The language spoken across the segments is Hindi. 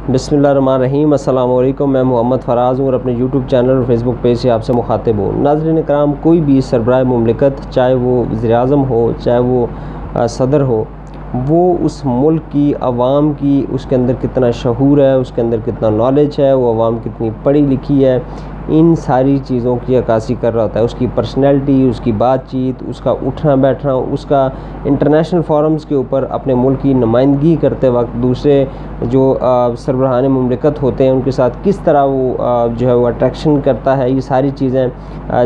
बिस्मिल्लाहिर्रहमानिर्रहीम। अस्सलाम वालेकुम। मैं मोहम्मद फ़राज़ हूँ और अपने यूट्यूब चैनल और फेसबुक पेज से आपसे मुखातिब हूँ। नाज़रीन कराम, कोई भी सरबराह मुमलिकत, चाहे वो वज़ीर-ए-आज़म हो, चाहे वो सदर हो, वो उस मुल्क की आवाम की उसके अंदर कितना शऊर है, उसके अंदर कितना नॉलेज है, वो आवाम कितनी पढ़ी लिखी है, इन सारी चीज़ों की अक्कासी कर रहा होता है। उसकी पर्सनैलिटी, उसकी बातचीत, उसका उठना बैठना, उसका इंटरनेशनल फोरम्स के ऊपर अपने मुल्क की नुमाइंदगी करते वक्त दूसरे जो सरबराहान मुमलिकत होते हैं उनके साथ किस तरह वो जो है वो अट्रैक्शन करता है, ये सारी चीज़ें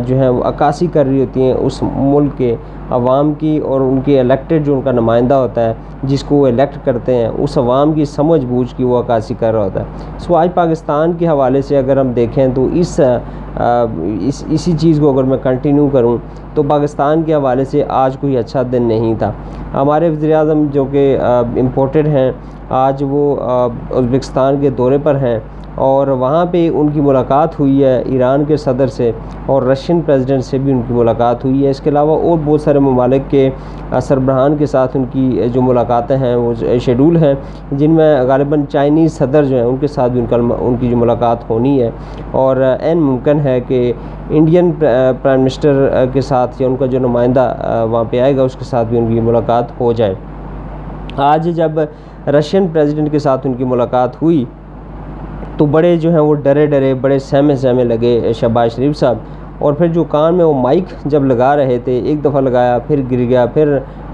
जो है वो अक्कासी कर रही होती हैं उस मुल्क के अवाम की। और उनके इलेक्टेड जो उनका नुमाइंदा होता है, जिसको वो इलेक्ट करते हैं, उस अवाम की समझ बूझ की वो अक्कासी कर रहा होता है। सो आज पाकिस्तान के हवाले से अगर हम देखें तो इसी चीज़ को अगर मैं कंटिन्यू करूं तो पाकिस्तान के हवाले से आज कोई अच्छा दिन नहीं था। हमारे वज़ीर-ए-आज़म जो कि इम्पोर्टेड हैं, आज वो उज़्बेकिस्तान के दौरे पर हैं और वहाँ पे उनकी मुलाकात हुई है ईरान के सदर से और रशियन प्रेसिडेंट से भी उनकी मुलाकात हुई है। इसके अलावा और बहुत सारे ममालिक के सरबराहान के साथ उनकी जो मुलाकातें हैं वो शेड्यूल हैं, जिनमें ग़ालिबन चाइनीज़ सदर जो हैं उनके साथ भी उनकी जो मुलाकात होनी है। और ऐन मुमकिन है कि इंडियन प्राइम मिनिस्टर के साथ या उनका जो नुमाइंदा वहाँ पे आएगा उसके साथ भी उनकी मुलाकात हो जाए। आज जब रशियन प्रेसिडेंट के साथ उनकी मुलाकात हुई तो बड़े जो हैं वो डरे डरे, बड़े सहमे सहमे लगे शहबाज शरीफ साहब। और फिर जो कान में वो माइक जब लगा रहे थे, एक दफ़ा लगाया फिर गिर गया, फिर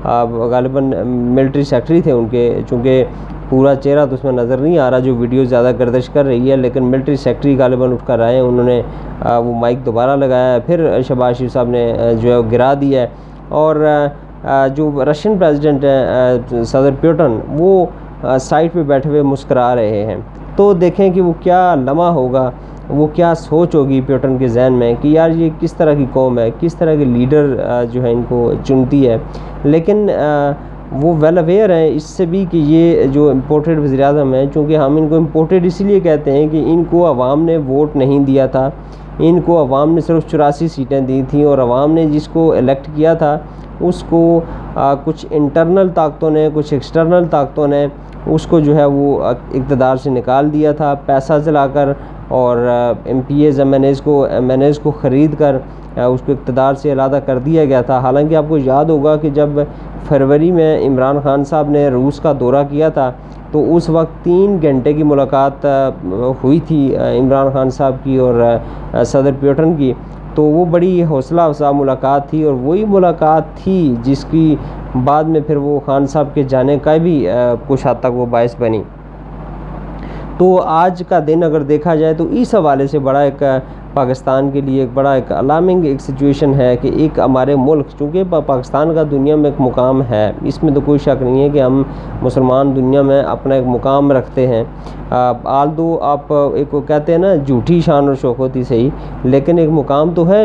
ग़ालिबन मिलिट्री सेक्रेटरी थे उनके, चूँकि पूरा चेहरा तो उसमें नज़र नहीं आ रहा, जो वीडियो ज़्यादा गर्दिश कर रही है, लेकिन मिलिट्री सेक्रेटरी ग़ालिबन उठ कर आए, उन्होंने वो माइक दोबारा लगाया, फिर शहबाज शरीफ साहब ने जो है गिरा दिया। और जो रशियन प्रेसिडेंट हैं सदर पुतिन, वो साइड पे बैठे हुए मुस्करा रहे हैं। तो देखें कि वो क्या लम्हा होगा, वो क्या सोच होगी पुतिन के जहन में कि यार ये किस तरह की कौम है, किस तरह के लीडर जो है इनको चुनती है। लेकिन वो वेल अवेयर हैं इससे भी कि ये जो इम्पोर्टेड वज़ीर-ए-आज़म हैं, चूँकि हम इनको इम्पोर्टेड इसलिए कहते हैं कि इनको अवाम ने वोट नहीं दिया था, इनको अवाम ने सिर्फ 84 सीटें दी थी और अवाम ने जिसको इलेक्ट किया था उसको कुछ इंटरनल ताकतों ने, कुछ एक्सटर्नल ताकतों ने उसको जो है वो इक़्तिदार से निकाल दिया था, पैसा चलाकर और MPs MNAs को ख़रीद कर उसको इक़्तिदार से अलहदा कर दिया गया था। हालांकि आपको याद होगा कि जब फरवरी में इमरान खान साहब ने रूस का दौरा किया था तो उस वक्त 3 घंटे की मुलाकात हुई थी इमरान खान साहब की और सदर पुतिन की। तो वो बड़ी हौसला अफ़ज़ा मुलाकात थी और वही मुलाकात थी जिसकी बाद में फिर वो खान साहब के जाने का भी कुछ हद तक वो बायस बनी। तो आज का दिन अगर देखा जाए तो इस हवाले से बड़ा एक पाकिस्तान के लिए एक बड़ा एक अलार्मिंग एक सिचुएशन है कि एक हमारे मुल्क, चूँकि पाकिस्तान का दुनिया में एक मुकाम है, इसमें तो कोई शक नहीं है कि हम मुसलमान दुनिया में अपना एक मुकाम रखते हैं। आल दो आप एक को कहते हैं ना झूठी शान और शौकत ही सही, लेकिन एक मुकाम तो है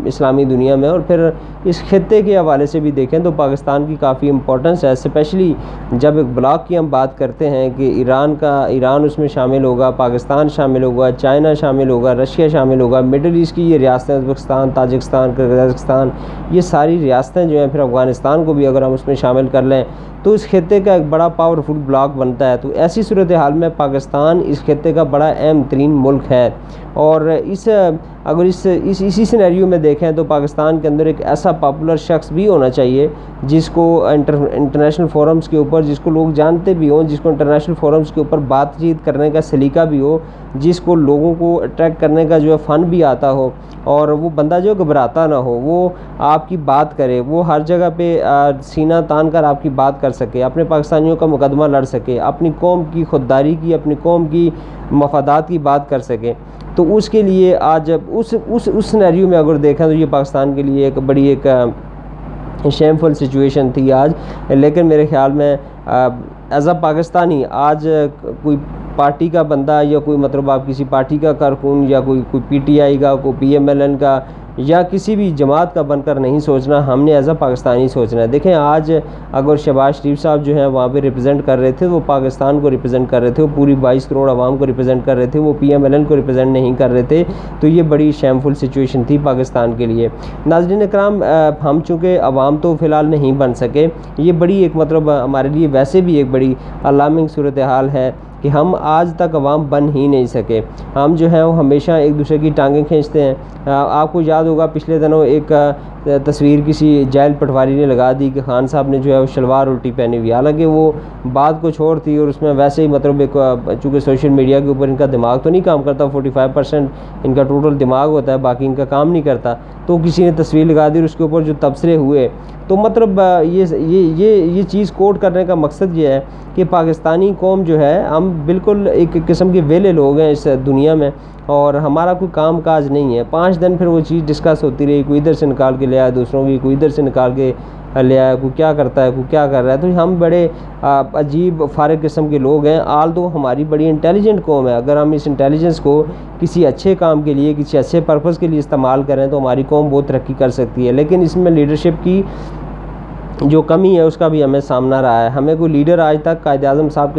इस्लामी दुनिया में। और फिर इस खित्ते के हवाले से भी देखें तो पाकिस्तान की काफ़ी इम्पोर्टेंस है, स्पेशली जब एक ब्लॉक की हम बात करते हैं कि ईरान उसमें शामिल होगा, पाकिस्तान शामिल होगा, चाइना शामिल होगा, रशिया शामिल होगा, मिडल ईस्ट की ये रियासतें उज़्बेकिस्तान, ताजिकिस्तान, किर्गिज़स्तान, ये सारी रियासतें जो हैं, फिर अफ़गानिस्तान को भी अगर हम उसमें शामिल कर लें तो इस खित्ते का एक बड़ा पावरफुल ब्लॉक बनता है। तो ऐसी सूरत हाल में पाकिस्तान इस खित्ते का बड़ा अहम तरीन मुल्क है। और अगर इसी सिनेरियो में देखें तो पाकिस्तान के अंदर एक ऐसा पॉपुलर शख्स भी होना चाहिए जिसको इंटरनेशनल फोरम्स के ऊपर, जिसको लोग जानते भी हों, जिसको इंटरनेशनल फोरम्स के ऊपर बातचीत करने का सलीका भी हो, जिसको लोगों को अट्रैक्ट करने का जो है फ़न भी आता हो, और वो बंदा जो घबराता ना हो, वो आपकी बात करे, वो हर जगह पे सीना तान कर आपकी बात कर सके, अपने पाकिस्तानियों का मुकदमा लड़ सके, अपनी कौम की खुददारी की, अपनी कौम की मफादात की बात कर सके। तो उसके लिए आज उस सिनेरियो में अगर देखें तो ये पाकिस्तान के लिए एक बड़ी एक शेमफुल सिचुएशन थी आज। लेकिन मेरे ख़्याल में एज़ अ पाकिस्तानी आज कोई पार्टी का बंदा या कोई मतलब आप किसी पार्टी का कारकुन या कोई PTI का, कोई PMLN का या किसी भी जमात का बनकर नहीं सोचना, हमने एज़ अ पाकिस्तानी सोचना है। देखें आज अगर शहबाज शरीफ साहब जो हैं वहाँ पे रिप्रेजेंट कर रहे थे, वो पाकिस्तान को रिप्रेजेंट कर रहे थे, वो पूरी 22 करोड़ आवाम को रिप्रेजेंट कर रहे थे, वो PMLN को रिप्रेजेंट नहीं कर रहे थे। तो ये बड़ी शेमफुल सिचुएशन थी पाकिस्तान के लिए। नाज़रीन इकराम, हम चूँकि आवाम तो फ़िलहाल नहीं बन सके, ये बड़ी एक मतलब हमारे लिए वैसे भी एक बड़ी अलार्मिंग सूरत हाल है कि हम आज तक अवाम बन ही नहीं सके। हम जो है वो हमेशा एक दूसरे की टांगें खींचते हैं। आपको याद होगा पिछले दिनों एक तस्वीर किसी जेल पटवारी ने लगा दी कि खान साहब ने जो है वो शलवार उल्टी पहनी हुई, हालांकि वो बात कुछ और थी और उसमें वैसे ही मतलब एक चूँकि सोशल मीडिया के ऊपर इनका दिमाग तो नहीं काम करता, 45% इनका टोटल दिमाग होता है, बाकी इनका काम नहीं करता। तो किसी ने तस्वीर लगा दी और उसके ऊपर जो तबसरे हुए, तो मतलब ये चीज़ कोट करने का मकसद ये है कि पाकिस्तानी कौम जो है, हम बिल्कुल एक किस्म के वेले लोग हैं इस दुनिया में और हमारा कोई काम काज नहीं है। 5 दिन फिर वो चीज़ डिस्कस होती रही, कोई इधर से निकाल के ले आया दूसरों की, कोई इधर से निकाल के ले आया, कोई क्या करता है, कोई क्या कर रहा है। तो हम बड़े अजीब फारिग किस्म के लोग हैं। आल तो हमारी बड़ी इंटेलिजेंट कौम है, अगर हम इस इंटेलिजेंस को किसी अच्छे काम के लिए, किसी अच्छे पर्पज़ के लिए इस्तेमाल करें तो हमारी कौम बहुत तरक्की कर सकती है। लेकिन इसमें लीडरशिप की जो कमी है उसका भी हमें सामना रहा है। हमें कोई लीडर आज तक कायद-ए-आज़म साहब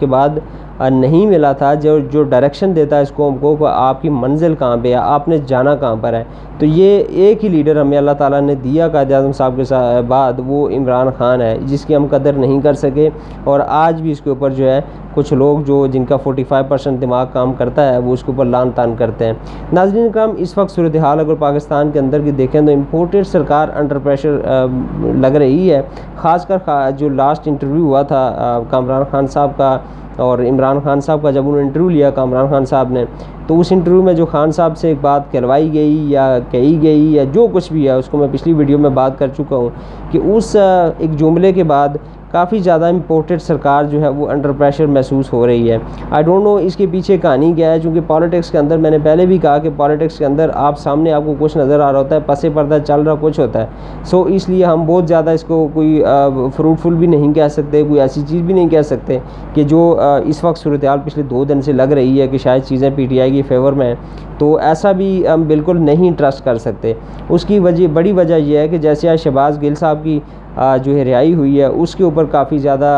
के बाद नहीं मिला था जो डायरेक्शन देता है इस कौम को कि आपकी मंजिल कहाँ पे है, आपने जाना कहाँ पर है। तो ये एक ही लीडर हमें अल्लाह ताला ने दिया कायद-ए-आज़म साहब के बाद, वो इमरान खान है, जिसकी हम कदर नहीं कर सके। और आज भी इसके ऊपर जो है कुछ लोग जिनका 45% दिमाग काम करता है वो उसके ऊपर लान तान करते हैं। नाज़रीन इकराम, इस वक्त सूरत हाल अगर पाकिस्तान के अंदर की देखें तो इम्पोर्टेड सरकार अंडर प्रेशर लग रही है। ख़ासकर जो लास्ट इंटरव्यू हुआ था कामरान खान साहब का और इमरान खान साहब का, जब उन्होंने इंटरव्यू लिया कामरान खान साहब ने, तो उस इंटरव्यू में जो खान साहब से एक बात करवाई गई या कही गई या जो कुछ भी है, उसको मैं पिछली वीडियो में बात कर चुका हूँ कि उस एक जुमले के बाद काफ़ी ज़्यादा इम्पोर्टेड सरकार जो है वो अंडर प्रेशर महसूस हो रही है। आई डोंट नो इसके पीछे कहानी क्या है, क्योंकि पॉलिटिक्स के अंदर मैंने पहले भी कहा कि पॉलिटिक्स के अंदर सामने आपको कुछ नज़र आ रहा होता है, पसे पर्दा चल रहा कुछ होता है। सो इसलिए हम बहुत ज़्यादा इसको कोई फ्रूटफुल भी नहीं कह सकते, कोई ऐसी चीज़ भी नहीं कह सकते कि जो इस वक्त सूरत हाल पिछले 2 दिन से लग रही है कि शायद चीज़ें PTI की फेवर में हैं, तो ऐसा भी हम बिल्कुल नहीं ट्रस्ट कर सकते। उसकी बड़ी वजह यह है कि जैसे आज शहबाज गिल साहब की जो है रिहाई हुई है, उसके ऊपर काफ़ी ज़्यादा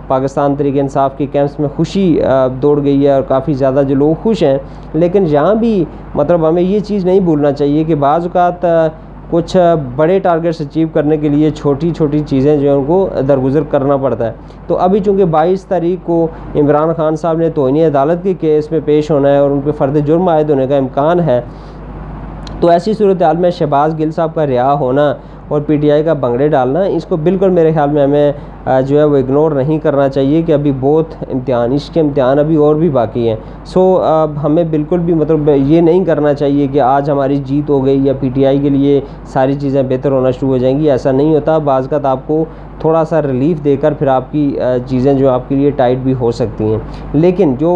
पाकिस्तान तहरीक इंसाफ के कैंप्स में खुशी दौड़ गई है और काफ़ी ज़्यादा जो लोग खुश हैं। लेकिन यहाँ भी मतलब हमें ये चीज़ नहीं भूलना चाहिए कि बाज़ औक़ात कुछ बड़े टारगेट्स अचीव करने के लिए छोटी छोटी चीज़ें जो हैं उनको दरगुजर करना पड़ता है। तो अभी चूँकि 22 तारीख को इमरान खान साहब ने तौहीन अदालत के केस में पेश होना है और उन पर फ़र्द जुर्म आयद होने का इम्कान है, तो ऐसी सूरत हाल में शहबाज गिल साहब का रिहा होना और PTI का भंगड़े डालना, इसको बिल्कुल मेरे ख्याल में हमें जो है वो इग्नोर नहीं करना चाहिए कि अभी बहुत इम्तिहान, इसके इम्तिहान अभी और भी बाकी हैं। सो हमें बिल्कुल भी मतलब ये नहीं करना चाहिए कि आज हमारी जीत हो गई या PTI के लिए सारी चीज़ें बेहतर होना शुरू हो जाएंगी। ऐसा नहीं होता। बाज़ वक़्त आपको थोड़ा सा रिलीफ देकर फिर आपकी चीज़ें जो आपके लिए टाइट भी हो सकती हैं। लेकिन जो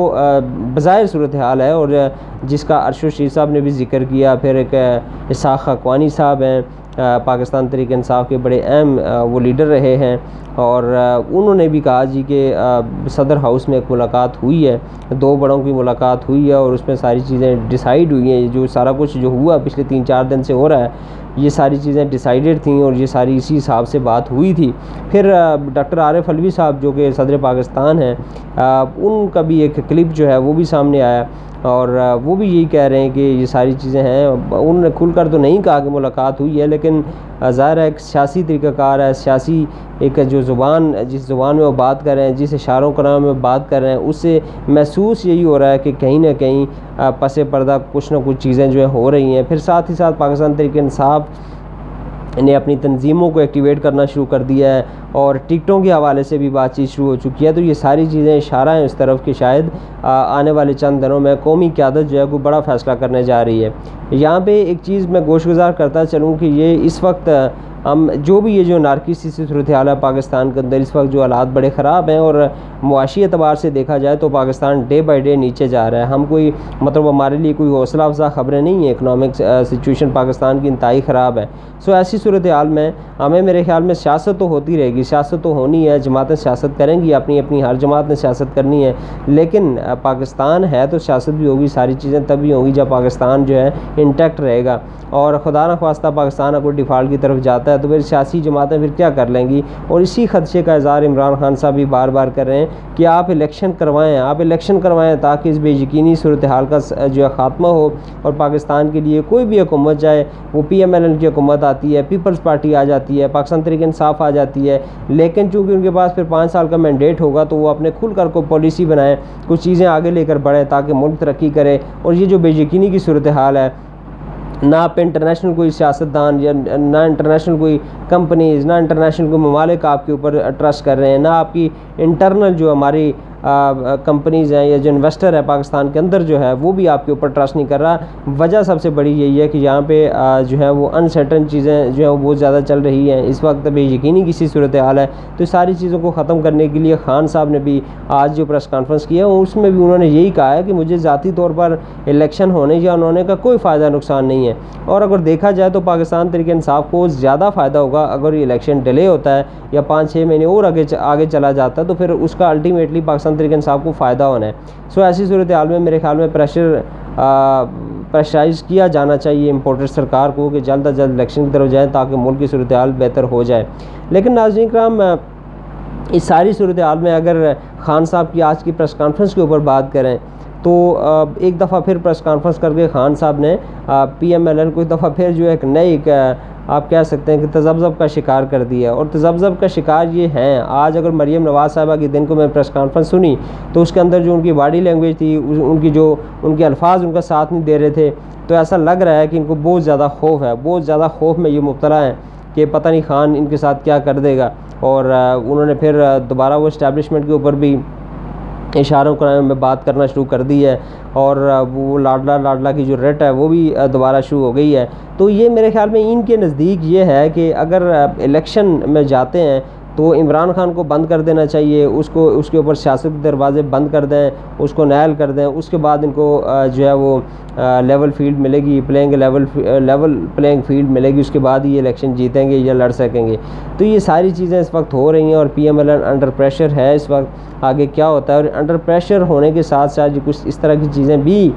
बज़ाहिर सूरत हाल है और जिसका अरशद रशीद साहब ने भी जिक्र किया, फिर एक इसाक़ खाक़वानी साहब हैं, पाकिस्तान तहरीक इंसाफ के बड़े अहम वो लीडर रहे हैं और उन्होंने भी कहा जी कि सदर हाउस में एक मुलाकात हुई है, 2 बड़ों की मुलाकात हुई है और उसमें सारी चीज़ें डिसाइड हुई हैं। जो सारा कुछ जो हुआ पिछले 3-4 दिन से हो रहा है, ये सारी चीज़ें डिसाइडेड थी और ये सारी इसी हिसाब से बात हुई थी। फिर डॉक्टर आरिफ अलवी साहब जो कि सदर पाकिस्तान हैं, उनका भी एक क्लिप जो है वो भी सामने आया और वो भी यही कह रहे हैं कि ये सारी चीज़ें हैं। उन्होंने खुलकर तो नहीं कहा कि मुलाकात हुई है, लेकिन ज़ाहिर है एक सियासी तरीक़ाकार है, सियासी एक जो ज़ुबान, जिस ज़ुबान में वो बात कर रहे हैं, जिस इशारों कराम में बात कर रहे हैं, उससे महसूस यही हो रहा है कि कहीं ना कहीं पसे पर्दा कुछ ना कुछ चीज़ें जो है हो रही हैं। फिर साथ ही साथ पाकिस्तान तहरीक इंसाफ ने अपनी तंजीमों को एक्टिवेट करना शुरू कर दिया है और टिकटों के हवाले से भी बातचीत शुरू हो चुकी है। तो ये सारी चीज़ें इशारा है उस तरफ कि शायद आने वाले चंद दिनों में कौमी क़यादत जो है कोई बड़ा फ़ैसला करने जा रही है। यहाँ पे एक चीज़ मैं गोशगुजार करता चलूँ कि ये इस वक्त हम जो भी ये जो नारकिसी सूरत हाल है पाकिस्तान के अंदर, इस वक्त जो हालात बड़े ख़राब हैं और मुआशी एतबार से देखा जाए तो पाकिस्तान डे बाई डे नीचे जा रहा है। हम कोई मतलब हमारे लिए कोई हौसला अफजा ख़बरें नहीं है। इकनॉमिक सिचुएशन पाकिस्तान की इंतहाई ख़राब है। सो ऐसी सूरत हाल में हमें मेरे ख्याल में सियासत तो होती रहेगी, सियासत तो होनी है, जमातें सियासत करेंगी, अपनी अपनी हर जमात ने सियासत करनी है, लेकिन पाकिस्तान है तो सियासत भी होगी। सारी चीज़ें तभी होंगी जब पाकिस्तान जो है इंटैक्ट रहेगा। और खुदा न ख्वास्ता पाकिस्तान अगर डिफ़ॉल्ट की तरफ जाता है तो फिर सियासी जमातें फिर क्या कर लेंगी। और इसी खदशे का इज़हार इमरान खान साहब भी बार बार कर रहे हैं कि आप इलेक्शन करवाएँ ताकि इस बेयकीनी सूरत हाल का जो है ख़ात्मा हो और पाकिस्तान के लिए कोई भी हुकूमत जाए, वो PMLN की हुकूमत आती है, पीपल्स पार्टी आ जाती है, पाकिस्तान तहरीक इंसाफ आ जाती है, लेकिन चूँकि उनके पास फिर 5 साल का मैंडेट होगा तो वो अपने खुल कर को पॉलिसी बनाएं, कुछ चीज़ें आगे लेकर बढ़ें ताकि मुल्क तरक्की करे। और ये जो बेयकीनी की सूरत हाल है, ना आप इंटरनेशनल कोई सियासतदान या ना इंटरनेशनल कोई कंपनीज़, ना इंटरनेशनल कोई ममालिक आपके ऊपर ट्रस्ट कर रहे हैं, ना आपकी इंटरनल जो हमारी कंपनीज़ हैं या जो इन्वेस्टर है पाकिस्तान के अंदर जो है वो भी आपके ऊपर ट्रस्ट नहीं कर रहा। वजह सबसे बड़ी यही है कि यहाँ पे जो है वो अनसर्टन चीज़ें जो है वो बहुत ज़्यादा चल रही हैं इस वक्त, बेयकीनी किसी सूरत हाल है। तो सारी चीज़ों को ख़त्म करने के लिए खान साहब ने भी आज जो प्रेस कॉन्फ्रेंस किया उसमें भी उन्होंने यही कहा है कि मुझे ज़ाती तौर पर इलेक्शन होने या न होने का कोई फ़ायदा नुकसान नहीं है। और अगर देखा जाए तो पाकिस्तान तहरीक इंसाफ को ज़्यादा फ़ायदा होगा अगर ये इलेक्शन डिले होता है या 5-6 महीने और आगे चला जाता है, तो फिर उसका अल्टीमेटली पाकिस्तान तहरीक इंसाफ को फ़ायदा होना है। सो ऐसी सूरत हाल में मेरे ख्याल में प्रेशराइज़ किया जाना चाहिए इम्पोर्टेड सरकार को कि जल्द अज जल्द इलेक्शन की तरफ जाएँ ताकि मुल्क की सूरत हाल बेहतर हो जाए। लेकिन नाज़रीन किराम, इस सारी सूरत हाल में अगर खान साहब की आज की प्रेस कॉन्फ्रेंस के ऊपर बात करें तो एक दफ़ा फिर प्रेस कॉन्फ्रेंस करके खान साहब ने PMLN को एक दफ़ा फिर जो एक नई आप कह सकते हैं कि तज़ब्ज़ब का शिकार कर दिया। और तज़ब्ज़ब का शिकार ये हैं, आज अगर मरीम नवाज़ साहिबा के दिन को मैं प्रेस कॉन्फ्रेंस सुनी तो उसके अंदर जो उनकी बॉडी लैंग्वेज थी, उनके अल्फाज उनका साथ नहीं दे रहे थे, तो ऐसा लग रहा है कि इनको बहुत ज़्यादा खौफ है, बहुत ज़्यादा खौफ में ये मुब्तला हैं कि पता नहीं खान इनके साथ क्या कर देगा। और उन्होंने फिर दोबारा वो इस्टेब्लिशमेंट के ऊपर भी इशारों में बात करना शुरू कर दी है और वो लाडला की जो रट है वो भी दोबारा शुरू हो गई है। तो ये मेरे ख्याल में इनके नज़दीक ये है कि अगर इलेक्शन में जाते हैं तो इमरान खान को बंद कर देना चाहिए, उसके ऊपर सियासत के दरवाज़े बंद कर दें, उसको नायल कर दें, उसके बाद इनको जो है वो लेवल फील्ड मिलेगी, लेवल प्लेइंग फील्ड मिलेगी, उसके बाद ही इलेक्शन जीतेंगे या लड़ सकेंगे। तो ये सारी चीज़ें इस वक्त हो रही हैं और PMLN अंडर प्रेशर है इस वक्त। आगे क्या होता है, और अंडर प्रेशर होने के साथ साथ कुछ इस तरह की चीज़ें भी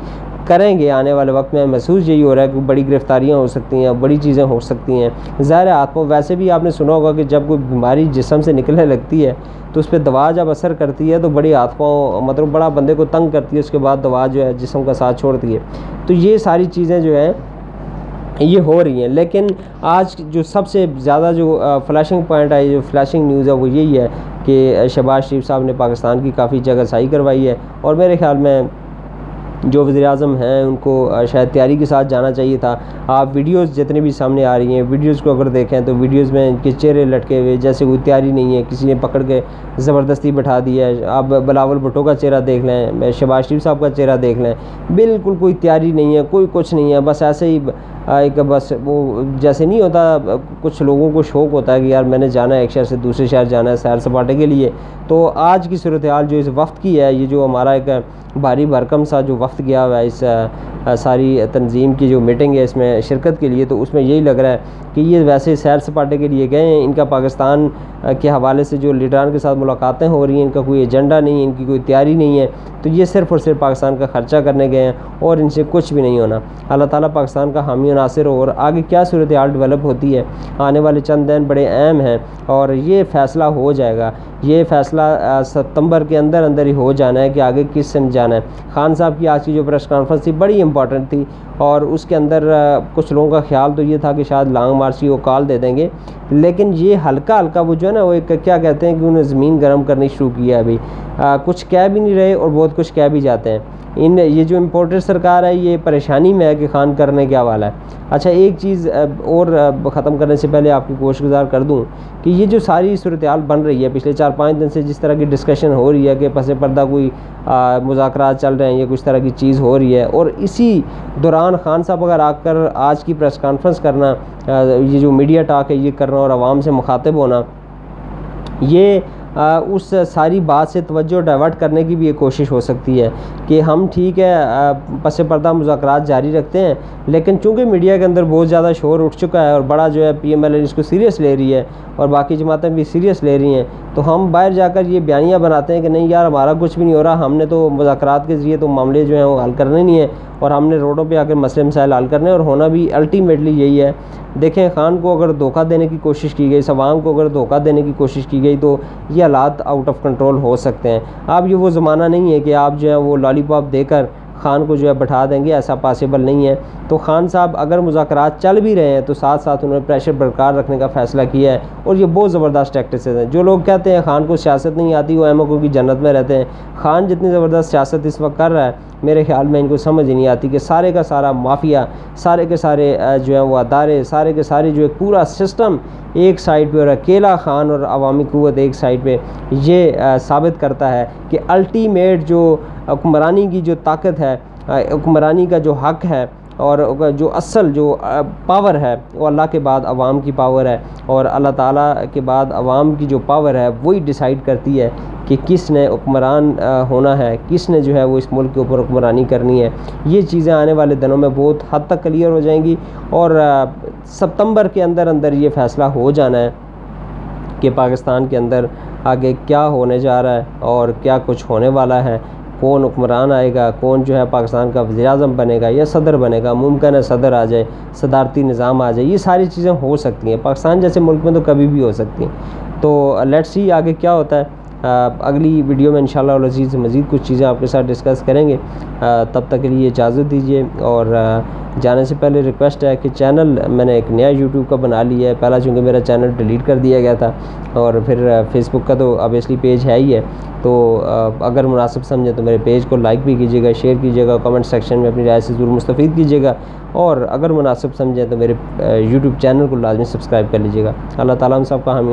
करेंगे आने वाले वक्त में। महसूस यही हो रहा है कि बड़ी गिरफ्तारियां हो सकती हैं, बड़ी चीज़ें हो सकती हैं। ज़ाहिर है वैसे भी आपने सुना होगा कि जब कोई बीमारी जिस्म से निकलने लगती है तो उस पर दवा जब असर करती है तो बड़ी मतलब बड़ा बंदे को तंग करती है, उसके बाद दवा जो है जिस्म का साथ छोड़ती है। तो ये सारी चीज़ें जो हैं ये हो रही हैं। लेकिन आज जो सबसे ज़्यादा जो फ्लैशिंग पॉइंट है, जो फ्लैशिंग न्यूज़ है वो यही है कि शहबाज शरीफ साहब ने पाकिस्तान की काफ़ी जगह सही करवाई है। और मेरे ख्याल में जो वज़ीर-ए-आज़म हैं उनको शायद तैयारी के साथ जाना चाहिए था। आप वीडियोस जितनी भी सामने आ रही हैं, वीडियोस को अगर देखें तो वीडियोस में इनके चेहरे लटके हुए, जैसे कोई तैयारी नहीं है, किसी ने पकड़ के ज़बरदस्ती बिठा दिया है। आप बिलावल भुट्टो का चेहरा देख लें, शहबाज शरीफ साहब का चेहरा देख लें, बिल्कुल कोई तैयारी नहीं है, कोई कुछ नहीं है, बस ऐसे ही एक बस वो जैसे नहीं होता, कुछ लोगों को शौक़ होता है कि यार मैंने जाना है एक शहर से दूसरे शहर जाना है सैर सपाटे के लिए। तो आज की सूरत हाल जो इस वक्त की है, ये जो हमारा एक भारी भरकम सा जो वक्त गया हुआ है इस सारी तंजीम की जो मीटिंग है इसमें शिरकत के लिए, तो उसमें यही लग रहा है कि ये वैसे सैर सपाटे के लिए गए हैं। इनका पाकिस्तान के हवाले से जो लीडरान के साथ मुलाकातें हो रही हैं, इनका कोई एजेंडा नहीं है, इनकी कोई तैयारी नहीं है। तो ये सिर्फ़ और सिर्फ पाकिस्तान का ख़र्चा करने गए हैं और इनसे कुछ भी नहीं होना। अल्लाह ताला पाकिस्तान का हामी नासिर हो। और आगे क्या सूरत हाल डेवलप होती है, आने वाले चंद दिन बड़े अहम हैं और ये फ़ैसला हो जाएगा। ये फ़ैसला सितंबर के अंदर ही हो जाना है कि आगे किस समय जाना है। खान साहब की आज की जो प्रेस कॉन्फ्रेंस थी बड़ी इंपॉर्टेंट थी और उसके अंदर कुछ लोगों का ख्याल तो ये था कि शायद लॉन्ग मार्च की वो कॉल दे देंगे, लेकिन ये हल्का हल्का वो जो है ना वो एक क्या कहते हैं कि उन्हें ज़मीन गर्म करनी शुरू की है। अभी कुछ कह भी नहीं रहे और बहुत कुछ कह भी जाते हैं। ये जो इम्पोर्टेड सरकार है ये परेशानी में है कि खान करने क्या वाला है। अच्छा, एक चीज़ और ख़त्म करने से पहले आपकी कोशिशगुजार कर दूं कि ये जो सारी सूरत हाल बन रही है पिछले 4-5 दिन से, जिस तरह की डिस्कशन हो रही है कि पसे पर्दा कोई मुज़ाकरात चल रहे हैं या कुछ तरह की चीज़ हो रही है, और इसी दौरान खान साहब अगर आकर आज की प्रेस कॉन्फ्रेंस करना, ये जो मीडिया टॉक है ये करना और आवाम से मुखातिब होना, ये उस सारी बात से तवज्जो डाइवर्ट करने की भी एक कोशिश हो सकती है कि हम ठीक है पस पर्दा मुज़ाकरात जारी रखते हैं, लेकिन चूँकि मीडिया के अंदर बहुत ज़्यादा शोर उठ चुका है और बड़ा जो है PMLN इसको सीरियस ले रही है और बाकी जमातें भी सीरियस ले रही हैं, तो हम बाहर जाकर ये बयानियाँ बनाते हैं कि नहीं यार हमारा कुछ भी नहीं हो रहा, हमने तो मुज़ाकरात के ज़रिए तो मामले जो हैं वो हल करने नहीं है और हमने रोडों पे आकर मसले मसाइल हल करने और होना भी अल्टीमेटली यही है। देखें, ख़ान को अगर धोखा देने की कोशिश की गई, अवाम को अगर धोखा देने की कोशिश की गई तो ये हालात आउट ऑफ कंट्रोल हो सकते हैं। अब ये वो ज़माना नहीं है कि आप जो है वो लॉलीपॉप देकर ख़ान को जो है बैठा देंगे, ऐसा पॉसिबल नहीं है। तो ख़ान साहब अगर मुज़ाकरात चल भी रहे हैं तो साथ साथ उन्होंने प्रेशर बरकरार रखने का फ़ैसला किया है और ये बहुत ज़बरदस्त टैक्टिक्स हैं। जो लोग कहते हैं ख़ान को सियासत नहीं आती, वो एमओ की जन्नत में रहते हैं। ख़ान जितनी ज़बरदस्त सियासत इस वक्त कर रहा है, मेरे ख्याल में इनको समझ ही नहीं आती कि सारे का सारा माफिया, सारे के सारे जो है वो अदारे, सारे के सारे जो एक पूरा सिस्टम एक साइड पे और अकेला ख़ान और अवामी क़ुव्वत एक साइड पे, ये साबित करता है कि अल्टीमेट जो हुक्मरानी की जो ताकत है, हुक्मरानी का जो हक़ है और जो असल जो पावर है वो अल्लाह के बाद अवाम की पावर है और अल्लाह ताला के बाद अवाम की जो पावर है वही डिसाइड करती है कि किस ने हुक्मरान होना है, किस ने जो है वो इस मुल्क के ऊपर हुक्मरानी करनी है। ये चीज़ें आने वाले दिनों में बहुत हद तक क्लियर हो जाएंगी और सितंबर के अंदर अंदर ये फ़ैसला हो जाना है कि पाकिस्तान के अंदर आगे क्या होने जा रहा है और क्या कुछ होने वाला है, कौन हुक्मरान आएगा, कौन जो है पाकिस्तान का वज़ीर-ए-आज़म बनेगा या सदर बनेगा। मुमकिन है सदर आ जाए, सदारती निज़ाम आ जाए, ये सारी चीज़ें हो सकती हैं। पाकिस्तान जैसे मुल्क में तो कभी भी हो सकती हैं। तो लेट्स सी आगे क्या होता है। अगली वीडियो में इंशाअल्लाह अज़ीज़ मज़ीद कुछ चीज़ें आपके साथ डिस्कस करेंगे। तब तक के लिए इजाज़त दीजिए और जाने से पहले रिक्वेस्ट है कि चैनल मैंने एक नया यूट्यूब का बना लिया है। पहला चूँकि मेरा चैनल डिलीट कर दिया गया था और फिर फेसबुक का तो ऑब्वियसली पेज है ही है। तो अगर मुनासिब समझें तो मेरे पेज को लाइक भी कीजिएगा, शेयर कीजिएगा, कमेंट सेक्शन में अपनी राय से ज़रूर मुस्तफ़ीद कीजिएगा और अगर मुनासिब समझें तो मेरे यूट्यूब चैनल को लाजमी सब्सक्राइब कर लीजिएगा। अल्लाह ताला हम सब का हामी